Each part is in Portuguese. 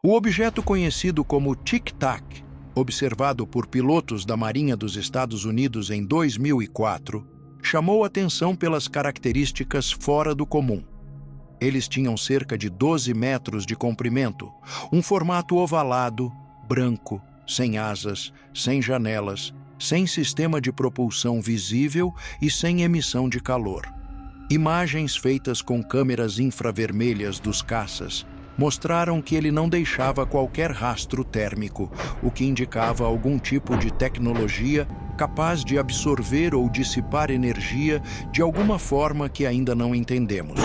O objeto conhecido como Tic Tac, observado por pilotos da Marinha dos Estados Unidos em 2004, chamou atenção pelas características fora do comum. Eles tinham cerca de 12 metros de comprimento, um formato ovalado, branco, sem asas, sem janelas, sem sistema de propulsão visível e sem emissão de calor. Imagens feitas com câmeras infravermelhas dos caças mostraram que ele não deixava qualquer rastro térmico, o que indicava algum tipo de tecnologia capaz de absorver ou dissipar energia de alguma forma que ainda não entendemos.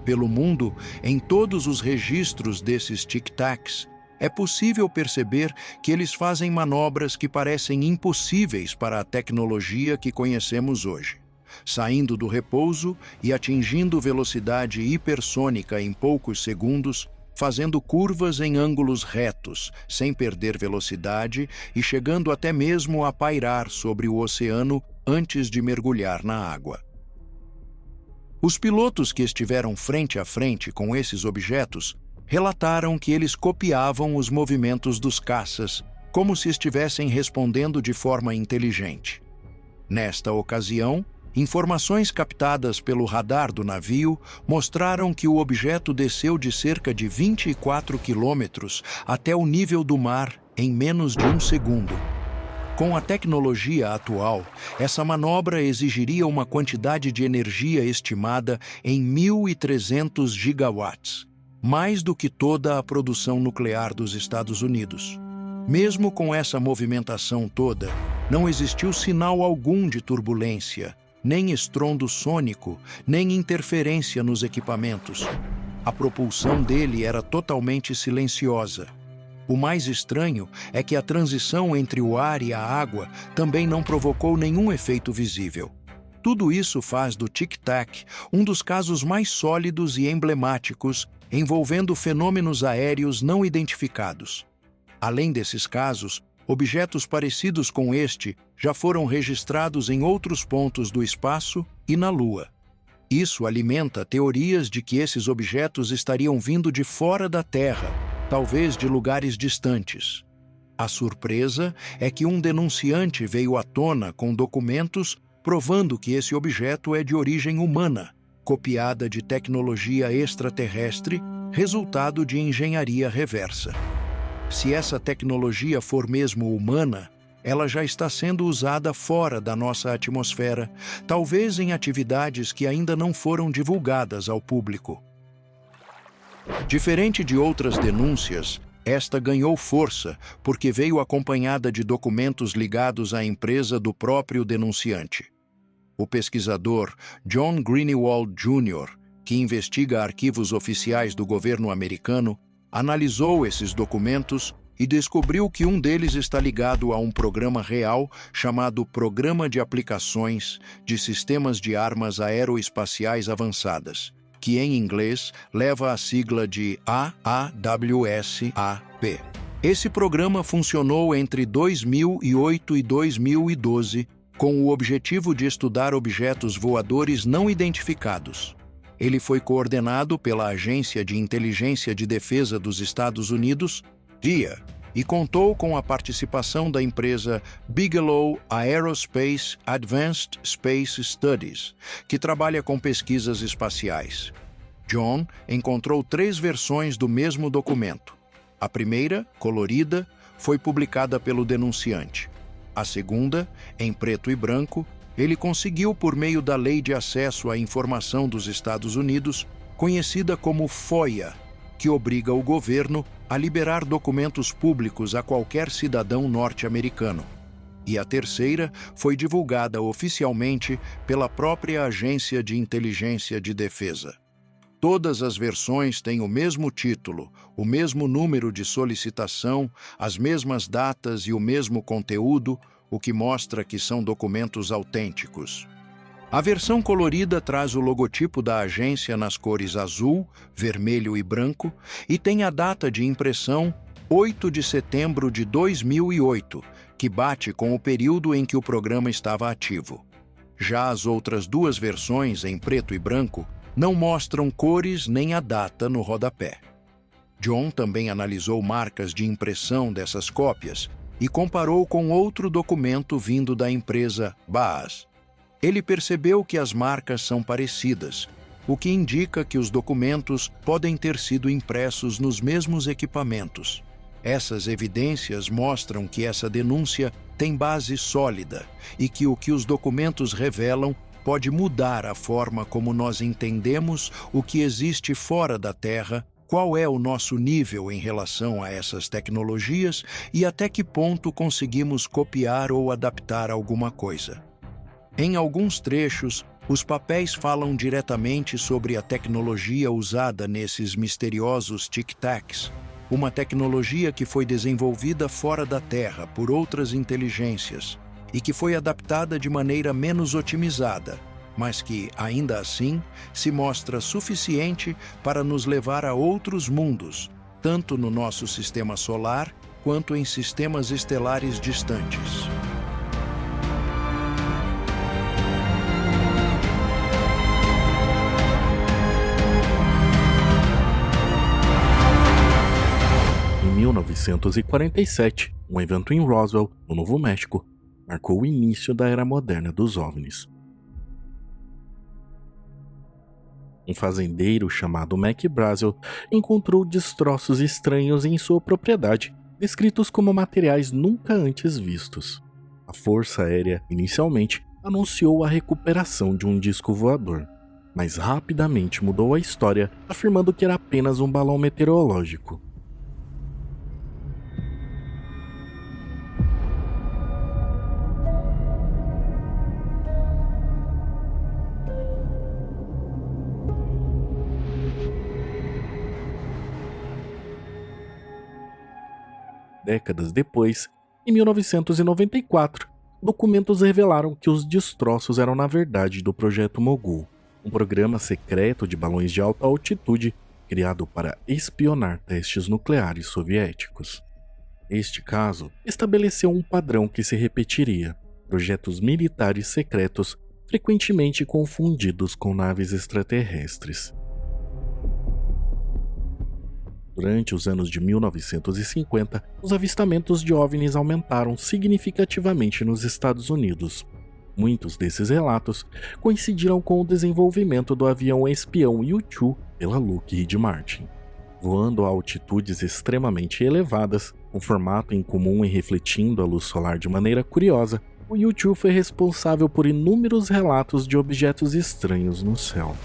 Pelo mundo, em todos os registros desses tic-tacs, é possível perceber que eles fazem manobras que parecem impossíveis para a tecnologia que conhecemos hoje, saindo do repouso e atingindo velocidade hipersônica em poucos segundos, fazendo curvas em ângulos retos, sem perder velocidade e chegando até mesmo a pairar sobre o oceano antes de mergulhar na água. Os pilotos que estiveram frente a frente com esses objetos relataram que eles copiavam os movimentos dos caças, como se estivessem respondendo de forma inteligente. Nesta ocasião, informações captadas pelo radar do navio mostraram que o objeto desceu de cerca de 24 quilômetros até o nível do mar em menos de um segundo. Com a tecnologia atual, essa manobra exigiria uma quantidade de energia estimada em 1.300 gigawatts, mais do que toda a produção nuclear dos Estados Unidos. Mesmo com essa movimentação toda, não existiu sinal algum de turbulência, nem estrondo sônico, nem interferência nos equipamentos. A propulsão dele era totalmente silenciosa. O mais estranho é que a transição entre o ar e a água também não provocou nenhum efeito visível. Tudo isso faz do Tic Tac um dos casos mais sólidos e emblemáticos envolvendo fenômenos aéreos não identificados. Além desses casos, objetos parecidos com este já foram registrados em outros pontos do espaço e na Lua. Isso alimenta teorias de que esses objetos estariam vindo de fora da Terra, talvez de lugares distantes. A surpresa é que um denunciante veio à tona com documentos provando que esse objeto é de origem humana, copiada de tecnologia extraterrestre, resultado de engenharia reversa. Se essa tecnologia for mesmo humana, ela já está sendo usada fora da nossa atmosfera, talvez em atividades que ainda não foram divulgadas ao público. Diferente de outras denúncias, esta ganhou força porque veio acompanhada de documentos ligados à empresa do próprio denunciante. O pesquisador John Greenewald Jr., que investiga arquivos oficiais do governo americano, analisou esses documentos e descobriu que um deles está ligado a um programa real chamado Programa de Aplicações de Sistemas de Armas Aeroespaciais Avançadas, que em inglês leva a sigla de AAWSAP. Esse programa funcionou entre 2008 e 2012 com o objetivo de estudar objetos voadores não identificados. Ele foi coordenado pela Agência de Inteligência de Defesa dos Estados Unidos, DIA, e contou com a participação da empresa Bigelow Aerospace Advanced Space Studies, que trabalha com pesquisas espaciais. John encontrou 3 versões do mesmo documento. A primeira, colorida, foi publicada pelo denunciante. A segunda, em preto e branco, ele conseguiu por meio da Lei de Acesso à Informação dos Estados Unidos, conhecida como FOIA, que obriga o governo a liberar documentos públicos a qualquer cidadão norte-americano. E a terceira foi divulgada oficialmente pela própria Agência de Inteligência de Defesa. Todas as versões têm o mesmo título, o mesmo número de solicitação, as mesmas datas e o mesmo conteúdo, o que mostra que são documentos autênticos. A versão colorida traz o logotipo da agência nas cores azul, vermelho e branco e tem a data de impressão 8 de setembro de 2008, que bate com o período em que o programa estava ativo. Já as outras 2 versões, em preto e branco, não mostram cores nem a data no rodapé. John também analisou marcas de impressão dessas cópias e comparou com outro documento vindo da empresa Baaz. Ele percebeu que as marcas são parecidas, o que indica que os documentos podem ter sido impressos nos mesmos equipamentos. Essas evidências mostram que essa denúncia tem base sólida e que o que os documentos revelam pode mudar a forma como nós entendemos o que existe fora da Terra, qual é o nosso nível em relação a essas tecnologias e até que ponto conseguimos copiar ou adaptar alguma coisa. Em alguns trechos, os papéis falam diretamente sobre a tecnologia usada nesses misteriosos tic-tacs, uma tecnologia que foi desenvolvida fora da Terra por outras inteligências e que foi adaptada de maneira menos otimizada, mas que, ainda assim, se mostra suficiente para nos levar a outros mundos, tanto no nosso sistema solar quanto em sistemas estelares distantes. Em 1947, um evento em Roswell, no Novo México, marcou o início da era moderna dos OVNIs. Um fazendeiro chamado Mac Brazel encontrou destroços estranhos em sua propriedade, descritos como materiais nunca antes vistos. A Força Aérea, inicialmente, anunciou a recuperação de um disco voador, mas rapidamente mudou a história, afirmando que era apenas um balão meteorológico. Décadas depois, em 1994, documentos revelaram que os destroços eram na verdade do Projeto Mogul, um programa secreto de balões de alta altitude criado para espionar testes nucleares soviéticos. Este caso estabeleceu um padrão que se repetiria: projetos militares secretos frequentemente confundidos com naves extraterrestres. Durante os anos de 1950, os avistamentos de OVNIs aumentaram significativamente nos Estados Unidos. Muitos desses relatos coincidiram com o desenvolvimento do avião espião U-2 pela Lockheed Martin. Voando a altitudes extremamente elevadas, com formato incomum e refletindo a luz solar de maneira curiosa, o U-2 foi responsável por inúmeros relatos de objetos estranhos no céu.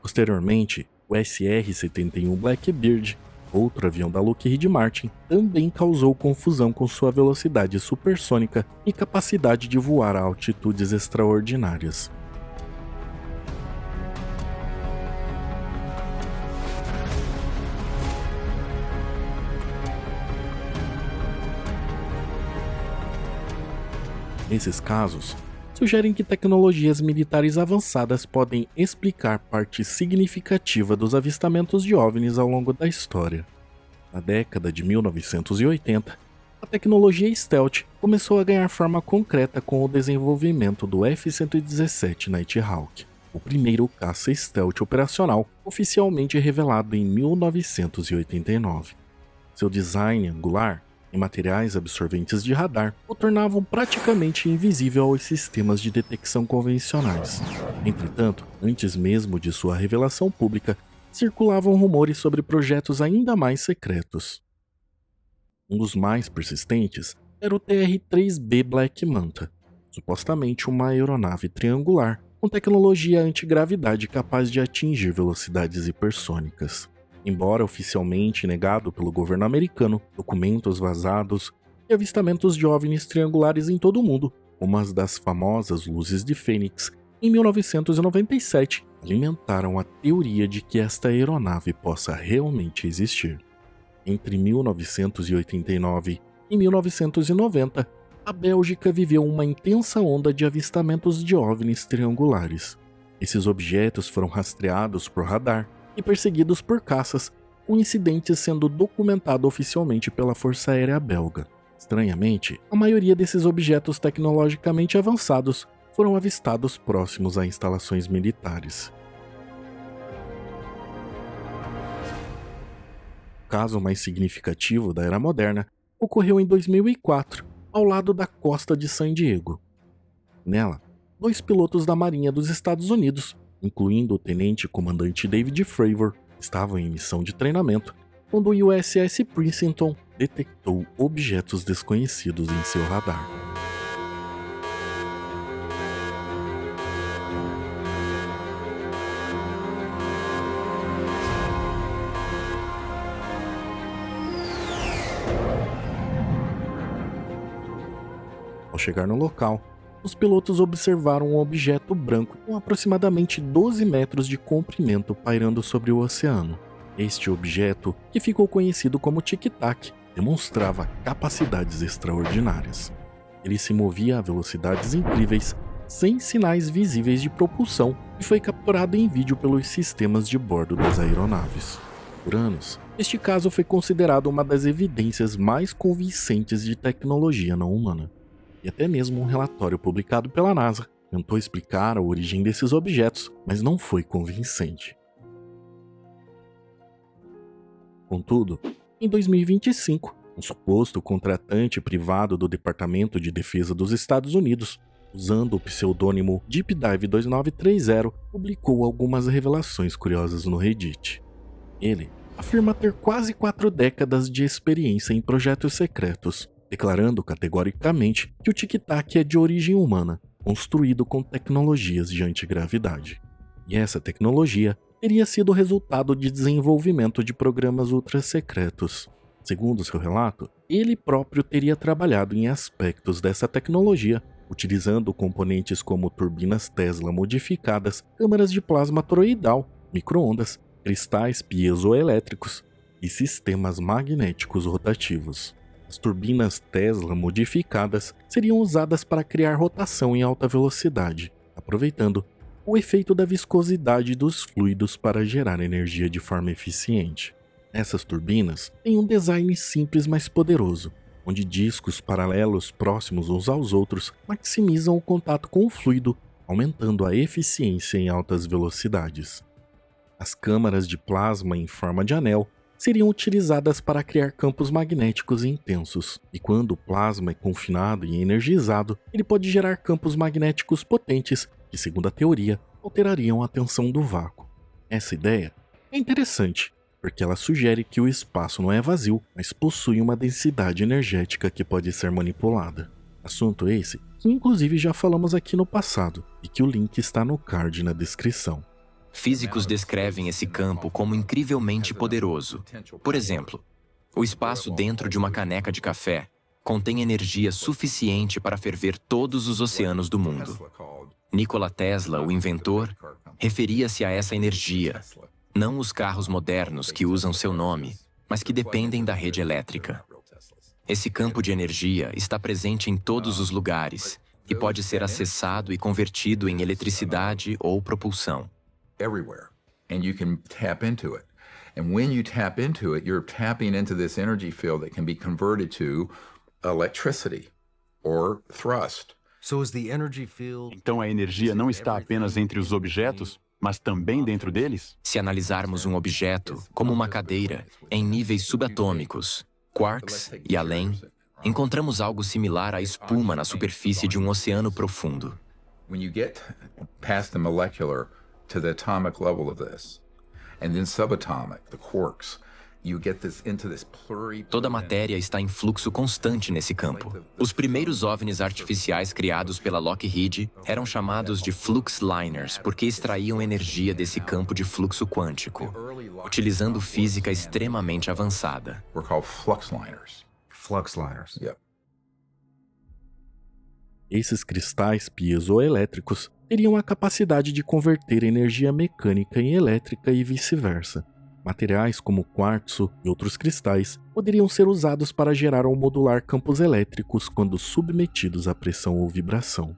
Posteriormente, o SR-71 Blackbird, outro avião da Lockheed Martin, também causou confusão com sua velocidade supersônica e capacidade de voar a altitudes extraordinárias. Esses casos sugerem que tecnologias militares avançadas podem explicar parte significativa dos avistamentos de OVNIs ao longo da história. Na década de 1980, a tecnologia stealth começou a ganhar forma concreta com o desenvolvimento do F-117 Nighthawk, o primeiro caça stealth operacional oficialmente revelado em 1989. Seu design angular e materiais absorventes de radar o tornavam praticamente invisível aos sistemas de detecção convencionais. Entretanto, antes mesmo de sua revelação pública, circulavam rumores sobre projetos ainda mais secretos. Um dos mais persistentes era o TR-3B Black Manta, supostamente uma aeronave triangular com tecnologia antigravidade capaz de atingir velocidades hipersônicas. Embora oficialmente negado pelo governo americano, documentos vazados e avistamentos de OVNIs triangulares em todo o mundo, como as das famosas luzes de Fênix, em 1997, alimentaram a teoria de que esta aeronave possa realmente existir. Entre 1989 e 1990, a Bélgica viveu uma intensa onda de avistamentos de OVNIs triangulares. Esses objetos foram rastreados por radar e perseguidos por caças, com incidentes sendo documentado oficialmente pela Força Aérea Belga. Estranhamente, a maioria desses objetos tecnologicamente avançados foram avistados próximos a instalações militares. caso mais significativo da era moderna ocorreu em 2004, ao lado da costa de San Diego. Nela, 2 pilotos da Marinha dos Estados Unidos, incluindo o tenente-comandante David Fravor, estavam em missão de treinamento quando o USS Princeton detectou objetos desconhecidos em seu radar. Ao chegar no local, os pilotos observaram um objeto branco com aproximadamente 12 metros de comprimento pairando sobre o oceano. Este objeto, que ficou conhecido como Tic Tac, demonstrava capacidades extraordinárias. Ele se movia a velocidades incríveis, sem sinais visíveis de propulsão, e foi capturado em vídeo pelos sistemas de bordo das aeronaves. Por anos, este caso foi considerado uma das evidências mais convincentes de tecnologia não humana. E até mesmo um relatório publicado pela NASA tentou explicar a origem desses objetos, mas não foi convincente. Contudo, em 2025, um suposto contratante privado do Departamento de Defesa dos Estados Unidos, usando o pseudônimo Deep Dive 2930, publicou algumas revelações curiosas no Reddit. Ele afirma ter quase 4 décadas de experiência em projetos secretos, declarando categoricamente que o Tic Tac é de origem humana, construído com tecnologias de antigravidade. E essa tecnologia teria sido resultado de desenvolvimento de programas ultra-secretos. Segundo seu relato, ele próprio teria trabalhado em aspectos dessa tecnologia, utilizando componentes como turbinas Tesla modificadas, câmaras de plasma toroidal, micro-ondas, cristais piezoelétricos e sistemas magnéticos rotativos. As turbinas Tesla modificadas seriam usadas para criar rotação em alta velocidade, aproveitando o efeito da viscosidade dos fluidos para gerar energia de forma eficiente. Essas turbinas têm um design simples mas poderoso, onde discos paralelos próximos uns aos outros maximizam o contato com o fluido, aumentando a eficiência em altas velocidades. As câmaras de plasma em forma de anel seriam utilizadas para criar campos magnéticos intensos, e quando o plasma é confinado e energizado, ele pode gerar campos magnéticos potentes que, segundo a teoria, alterariam a tensão do vácuo. Essa ideia é interessante, porque ela sugere que o espaço não é vazio, mas possui uma densidade energética que pode ser manipulada. Assunto esse que inclusive já falamos aqui no passado, e que o link está no card na descrição. Físicos descrevem esse campo como incrivelmente poderoso. Por exemplo, o espaço dentro de uma caneca de café contém energia suficiente para ferver todos os oceanos do mundo. Nikola Tesla, o inventor, referia-se a essa energia, não os carros modernos que usam seu nome, mas que dependem da rede elétrica. Esse campo de energia está presente em todos os lugares e pode ser acessado e convertido em eletricidade ou propulsão. Everywhere, and you can tap into it. And when you tap into it, you're tapping into this energy field that can be converted to electricity or thrust. Então a energia não está apenas entre os objetos, mas também dentro deles? Se analisarmos um objeto, como uma cadeira, em níveis subatômicos, quarks e além, encontramos algo similar à espuma na superfície de um oceano profundo. When you get past the molecular to the atomic level of this, and then subatomic, the quarks, you get this into this Toda a matéria está em fluxo constante nesse campo. Os primeiros OVNIs artificiais criados pela Lockheed eram chamados de flux liners porque extraíam energia desse campo de fluxo quântico, utilizando física extremamente avançada. We're called flux liners. Flux liners. Yep. Esses cristais piezoelétricos teriam a capacidade de converter energia mecânica em elétrica e vice-versa. Materiais como quartzo e outros cristais poderiam ser usados para gerar ou modular campos elétricos quando submetidos à pressão ou vibração.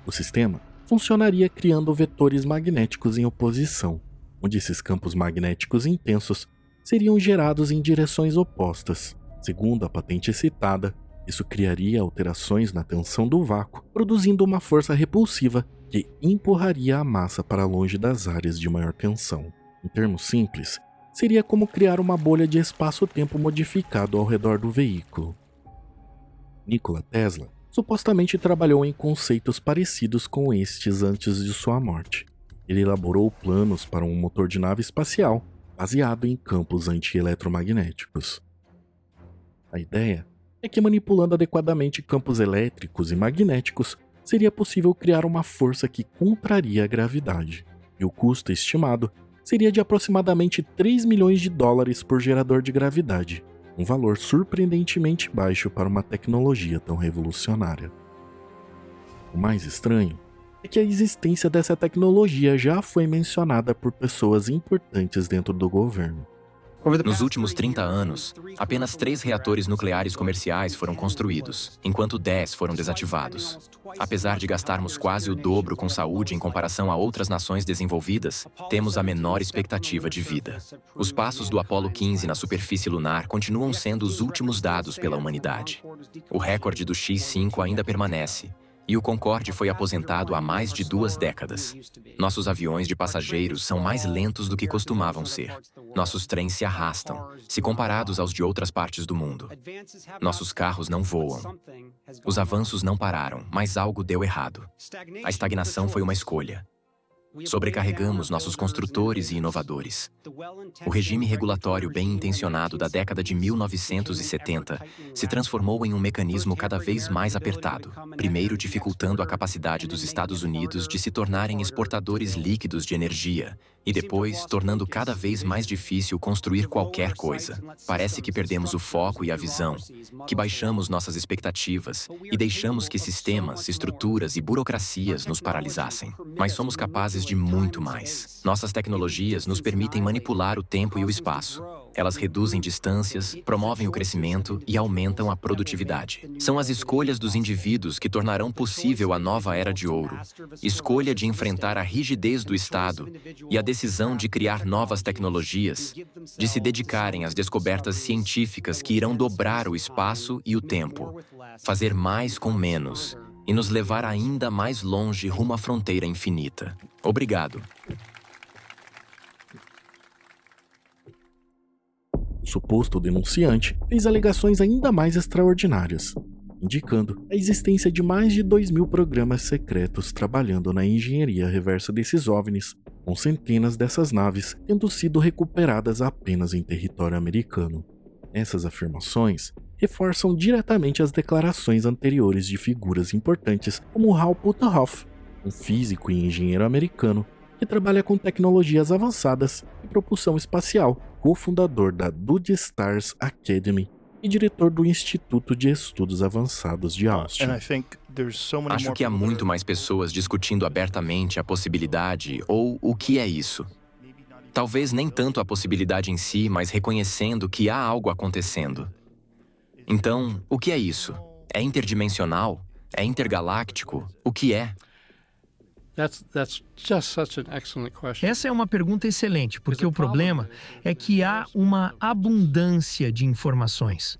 O sistema funcionaria criando vetores magnéticos em oposição, onde esses campos magnéticos intensos seriam gerados em direções opostas. Segundo a patente citada, isso criaria alterações na tensão do vácuo, produzindo uma força repulsiva que empurraria a massa para longe das áreas de maior tensão. Em termos simples, seria como criar uma bolha de espaço-tempo modificado ao redor do veículo. Nikola Tesla supostamente trabalhou em conceitos parecidos com estes antes de sua morte. Ele elaborou planos para um motor de nave espacial baseado em campos anti-eletromagnéticos. A ideia é que, manipulando adequadamente campos elétricos e magnéticos, seria possível criar uma força que contraria a gravidade, e o custo estimado seria de aproximadamente 3 milhões de dólares por gerador de gravidade, um valor surpreendentemente baixo para uma tecnologia tão revolucionária. O mais estranho é que a existência dessa tecnologia já foi mencionada por pessoas importantes dentro do governo. Nos últimos 30 anos, apenas 3 reatores nucleares comerciais foram construídos, enquanto 10 foram desativados. Apesar de gastarmos quase o dobro com saúde em comparação a outras nações desenvolvidas, temos a menor expectativa de vida. Os passos do Apollo 15 na superfície lunar continuam sendo os últimos dados pela humanidade. O recorde do X-5 ainda permanece, e o Concorde foi aposentado há mais de 2 décadas. Nossos aviões de passageiros são mais lentos do que costumavam ser. Nossos trens se arrastam, se comparados aos de outras partes do mundo. Nossos carros não voam. Os avanços não pararam, mas algo deu errado. A estagnação foi uma escolha. Sobrecarregamos nossos construtores e inovadores. O regime regulatório bem intencionado da década de 1970 se transformou em um mecanismo cada vez mais apertado, primeiro dificultando a capacidade dos Estados Unidos de se tornarem exportadores líquidos de energia, e depois tornando cada vez mais difícil construir qualquer coisa. Parece que perdemos o foco e a visão, que baixamos nossas expectativas e deixamos que sistemas, estruturas e burocracias nos paralisassem. Mas somos capazes de muito mais. Nossas tecnologias nos permitem manipular o tempo e o espaço. Elas reduzem distâncias, promovem o crescimento e aumentam a produtividade. São as escolhas dos indivíduos que tornarão possível a nova era de ouro. Escolha de enfrentar a rigidez do Estado e a decisão de criar novas tecnologias, de se dedicarem às descobertas científicas que irão dobrar o espaço e o tempo, fazer mais com menos e nos levar ainda mais longe rumo à fronteira infinita. Obrigado. O suposto denunciante fez alegações ainda mais extraordinárias, indicando a existência de mais de 2.000 programas secretos trabalhando na engenharia reversa desses OVNIs, com centenas dessas naves tendo sido recuperadas apenas em território americano. Essas afirmações reforçam diretamente as declarações anteriores de figuras importantes como Hal Puthoff, um físico e engenheiro americano que trabalha com tecnologias avançadas e propulsão espacial, cofundador da Dud Stars Academy e diretor do Instituto de Estudos Avançados de Austin. Acho que há muito mais pessoas discutindo abertamente a possibilidade ou o que é isso. Talvez nem tanto a possibilidade em si, mas reconhecendo que há algo acontecendo. Então, o que é isso? É interdimensional? É intergaláctico? O que é? Essa é uma pergunta excelente, porque o problema é que há uma abundância de informações.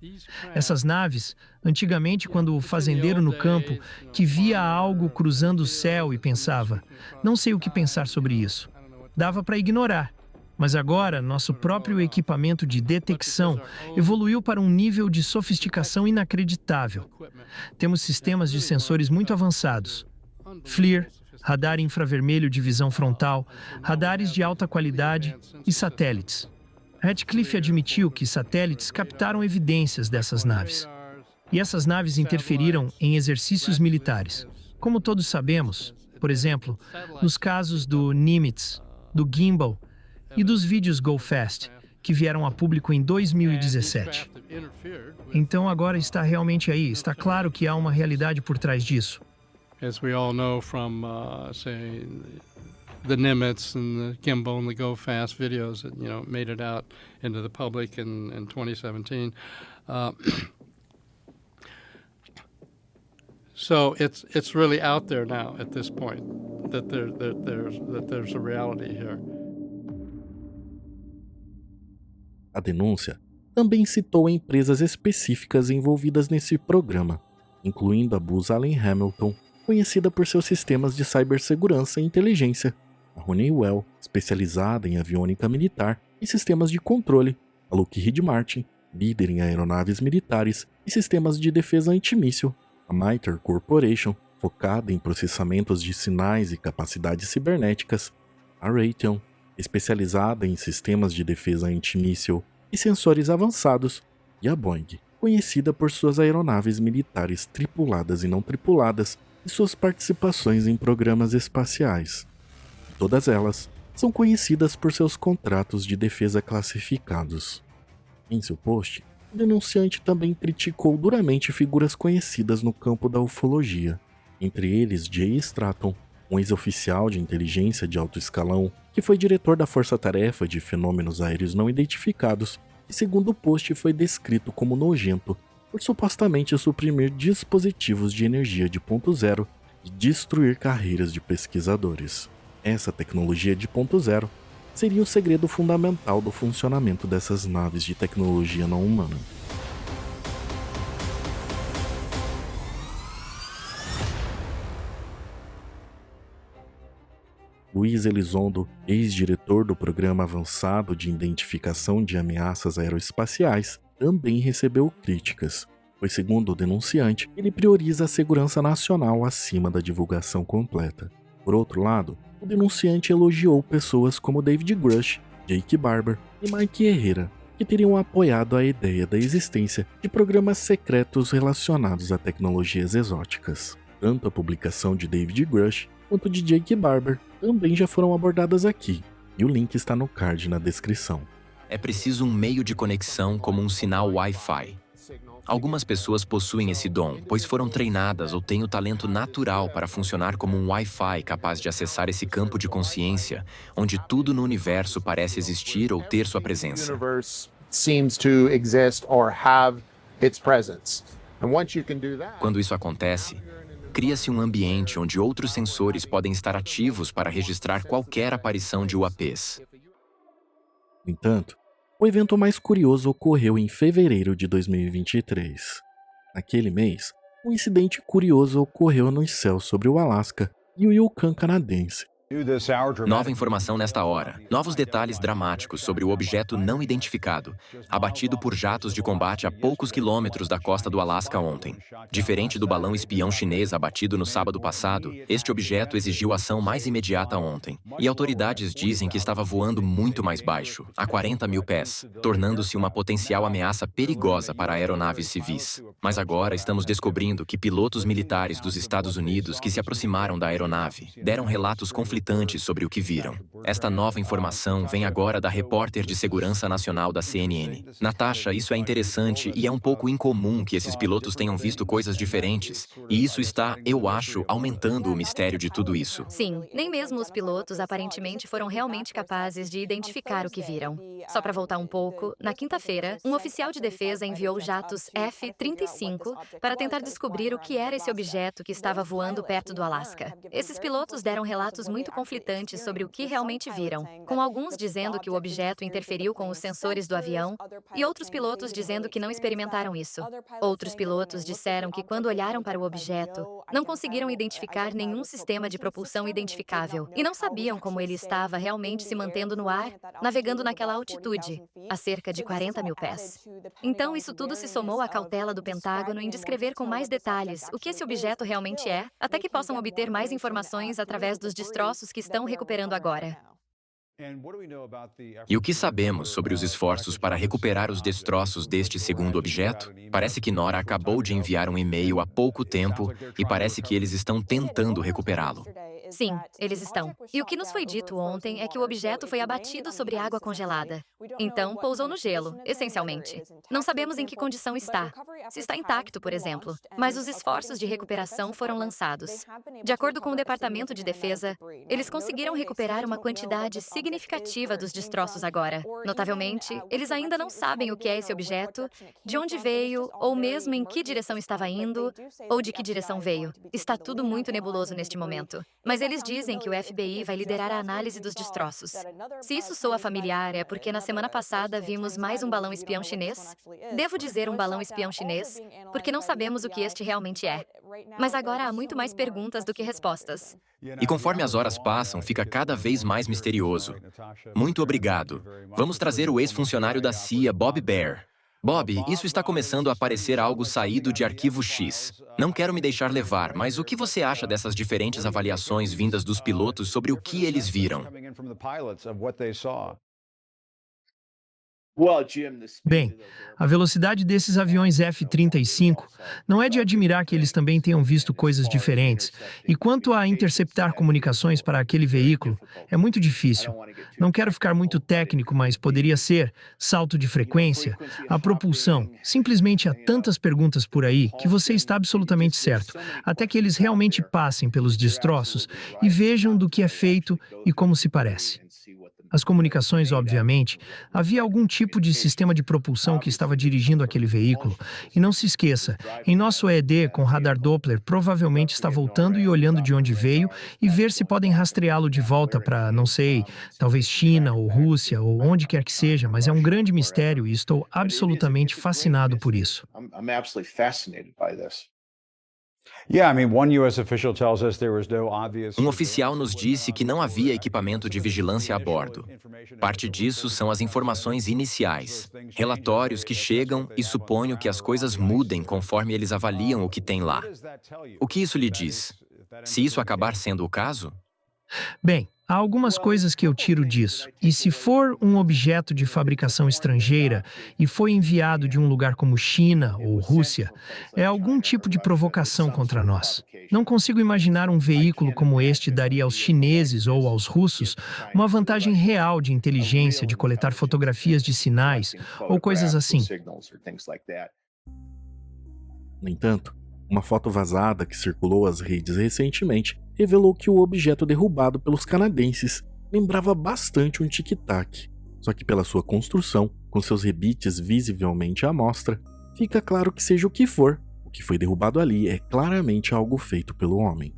Essas naves, antigamente, quando o fazendeiro no campo que via algo cruzando o céu e pensava, não sei o que pensar sobre isso, dava para ignorar. Mas agora, nosso próprio equipamento de detecção evoluiu para um nível de sofisticação inacreditável. Temos sistemas de sensores muito avançados. FLIR, radar infravermelho de visão frontal, radares de alta qualidade e satélites. Radcliffe admitiu que satélites captaram evidências dessas naves. E essas naves interferiram em exercícios militares. Como todos sabemos, por exemplo, nos casos do Nimitz, do Gimbal e dos vídeos Go Fast, que vieram a público em 2017. Então agora está realmente aí, está claro que há uma realidade por trás disso. As we all know from, say, the Nimitz and the Gimbal and the Go Fast videos that, made it out into the public in 2017. So it's really out there now at this point that there's a reality here. A denúncia também citou empresas específicas envolvidas nesse programa, incluindo a Booz Allen Hamilton, conhecida por seus sistemas de cibersegurança e inteligência, a Honeywell, especializada em aviônica militar, e sistemas de controle, a Lockheed Martin, líder em aeronaves militares e sistemas de defesa antimíssil, a Mitre Corporation, focada em processamentos de sinais e capacidades cibernéticas, a Raytheon, especializada em sistemas de defesa antimíssil e sensores avançados, e a Boeing, conhecida por suas aeronaves militares tripuladas e não tripuladas e suas participações em programas espaciais. E todas elas são conhecidas por seus contratos de defesa classificados. Em seu post, o denunciante também criticou duramente figuras conhecidas no campo da ufologia, entre eles Jay Stratton, um ex-oficial de inteligência de alto escalão que foi diretor da Força-Tarefa de Fenômenos Aéreos Não Identificados e, segundo o post, foi descrito como nojento por supostamente suprimir dispositivos de energia de ponto zero e destruir carreiras de pesquisadores. Essa tecnologia de ponto zero seria o segredo fundamental do funcionamento dessas naves de tecnologia não humana. Luiz Elizondo, ex-diretor do Programa Avançado de Identificação de Ameaças Aeroespaciais, também recebeu críticas, pois, segundo o denunciante, ele prioriza a segurança nacional acima da divulgação completa. Por outro lado, o denunciante elogiou pessoas como David Grush, Jake Barber e Mike Herrera, que teriam apoiado a ideia da existência de programas secretos relacionados a tecnologias exóticas. Tanto a publicação de David Grush quanto de Jake Barber também já foram abordadas aqui, e o link está no card na descrição. É preciso um meio de conexão como um sinal Wi-Fi. Algumas pessoas possuem esse dom, pois foram treinadas ou têm o talento natural para funcionar como um Wi-Fi capaz de acessar esse campo de consciência, onde tudo no universo parece existir ou ter sua presença. Quando isso acontece, cria-se um ambiente onde outros sensores podem estar ativos para registrar qualquer aparição de UAPs. No entanto, o evento mais curioso ocorreu em fevereiro de 2023. Naquele mês, um incidente curioso ocorreu nos céus sobre o Alasca e o Yukon canadense. Nova informação nesta hora. Novos detalhes dramáticos sobre o objeto não identificado, abatido por jatos de combate a poucos quilômetros da costa do Alasca ontem. Diferente do balão espião chinês abatido no sábado passado, este objeto exigiu ação mais imediata ontem. E autoridades dizem que estava voando muito mais baixo, a 40 mil pés, tornando-se uma potencial ameaça perigosa para aeronaves civis. Mas agora estamos descobrindo que pilotos militares dos Estados Unidos que se aproximaram da aeronave deram relatos conflitantes sobre o que viram. Esta nova informação vem agora da repórter de segurança nacional da CNN. Natasha, isso é interessante e é um pouco incomum que esses pilotos tenham visto coisas diferentes. E isso está, eu acho, aumentando o mistério de tudo isso. Sim, nem mesmo os pilotos aparentemente foram realmente capazes de identificar o que viram. Só para voltar um pouco, na quinta-feira, um oficial de defesa enviou jatos F-35 para tentar descobrir o que era esse objeto que estava voando perto do Alasca. Esses pilotos deram relatos muito conflitantes sobre o que realmente viram, com alguns dizendo que o objeto interferiu com os sensores do avião e outros pilotos dizendo que não experimentaram isso. Outros pilotos disseram que quando olharam para o objeto, não conseguiram identificar nenhum sistema de propulsão identificável e não sabiam como ele estava realmente se mantendo no ar, navegando naquela altitude, a cerca de 40 mil pés. Então, isso tudo se somou à cautela do Pentágono em descrever com mais detalhes o que esse objeto realmente é, até que possam obter mais informações através dos destroços que estão recuperando agora. E o que sabemos sobre os esforços para recuperar os destroços deste segundo objeto? Parece que NORAD acabou de enviar um e-mail há pouco tempo e parece que eles estão tentando recuperá-lo. Sim, eles estão. E o que nos foi dito ontem é que o objeto foi abatido sobre água congelada. Então, pousou no gelo, essencialmente. Não sabemos em que condição está. Se está intacto, por exemplo. Mas os esforços de recuperação foram lançados. De acordo com o Departamento de Defesa, eles conseguiram recuperar uma quantidade significativa dos destroços agora. Notavelmente, eles ainda não sabem o que é esse objeto, de onde veio, ou mesmo em que direção estava indo, ou de que direção veio. Está tudo muito nebuloso neste momento. Mas Mas eles dizem que o FBI vai liderar a análise dos destroços. Se isso soa familiar, é porque na semana passada vimos mais um balão espião chinês. Devo dizer um balão espião chinês, porque não sabemos o que este realmente é. Mas agora há muito mais perguntas do que respostas. E conforme as horas passam, fica cada vez mais misterioso. Muito obrigado. Vamos trazer o ex-funcionário da CIA, Bob Baer. Bob, isso está começando a parecer algo saído de Arquivo X. Não quero me deixar levar, mas o que você acha dessas diferentes avaliações vindas dos pilotos sobre o que eles viram? Bem, a velocidade desses aviões F-35 não é de admirar que eles também tenham visto coisas diferentes. E quanto a interceptar comunicações para aquele veículo, é muito difícil. Não quero ficar muito técnico, mas poderia ser salto de frequência, a propulsão. Simplesmente há tantas perguntas por aí que você está absolutamente certo, até que eles realmente passem pelos destroços e vejam do que é feito e como se parece. As comunicações, obviamente, havia algum tipo de sistema de propulsão que estava dirigindo aquele veículo. E não se esqueça, em nosso EED com radar Doppler, provavelmente está voltando e olhando de onde veio e ver se podem rastreá-lo de volta para, não sei, talvez China ou Rússia ou onde quer que seja, mas é um grande mistério e estou absolutamente fascinado por isso. Um oficial nos disse que não havia equipamento de vigilância a bordo. Parte disso são as informações iniciais, relatórios que chegam e suponho que as coisas mudem conforme eles avaliam o que tem lá. O que isso lhe diz? Se isso acabar sendo o caso? Bem, há algumas coisas que eu tiro disso. E se for um objeto de fabricação estrangeira e foi enviado de um lugar como China ou Rússia, é algum tipo de provocação contra nós. Não consigo imaginar um veículo como este daria aos chineses ou aos russos uma vantagem real de inteligência de coletar fotografias de sinais ou coisas assim. No entanto, uma foto vazada que circulou às redes recentemente revelou que o objeto derrubado pelos canadenses lembrava bastante um tic-tac, só que pela sua construção, com seus rebites visivelmente à mostra, fica claro que seja o que for, o que foi derrubado ali é claramente algo feito pelo homem.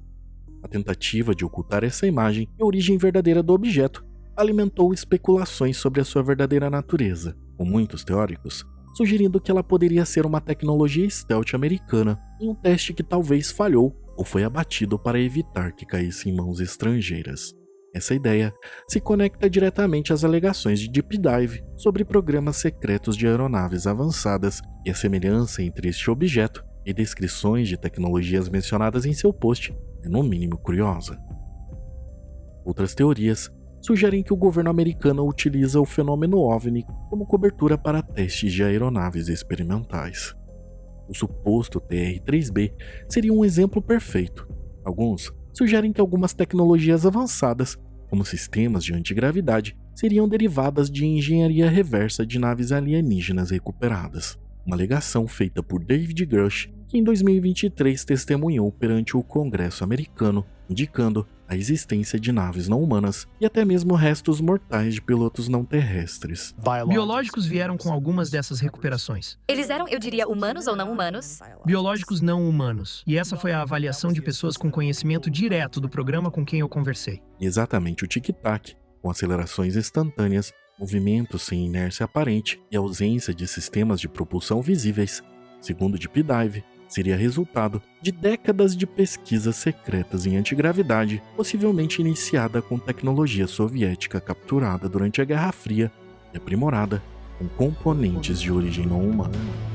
A tentativa de ocultar essa imagem e a origem verdadeira do objeto alimentou especulações sobre a sua verdadeira natureza, com muitos teóricos sugerindo que ela poderia ser uma tecnologia stealth americana em um teste que talvez falhou ou foi abatido para evitar que caísse em mãos estrangeiras. Essa ideia se conecta diretamente às alegações de Deep Dive sobre programas secretos de aeronaves avançadas e a semelhança entre este objeto e descrições de tecnologias mencionadas em seu post é no mínimo curiosa. Outras teorias sugerem que o governo americano utiliza o fenômeno OVNI como cobertura para testes de aeronaves experimentais. O suposto TR-3B seria um exemplo perfeito. Alguns sugerem que algumas tecnologias avançadas, como sistemas de antigravidade, seriam derivadas de engenharia reversa de naves alienígenas recuperadas. Uma alegação feita por David Grush, que em 2023 testemunhou perante o Congresso americano, indicando a existência de naves não humanas e até mesmo restos mortais de pilotos não terrestres. Biológicos vieram com algumas dessas recuperações. Eles eram, eu diria, humanos ou não humanos? Biológicos não humanos. E essa foi a avaliação de pessoas com conhecimento direto do programa com quem eu conversei. Exatamente o tic-tac, com acelerações instantâneas, movimentos sem inércia aparente e ausência de sistemas de propulsão visíveis, segundo Deep Dive, seria resultado de décadas de pesquisas secretas em antigravidade, possivelmente iniciada com tecnologia soviética capturada durante a Guerra Fria e aprimorada com componentes de origem não humana.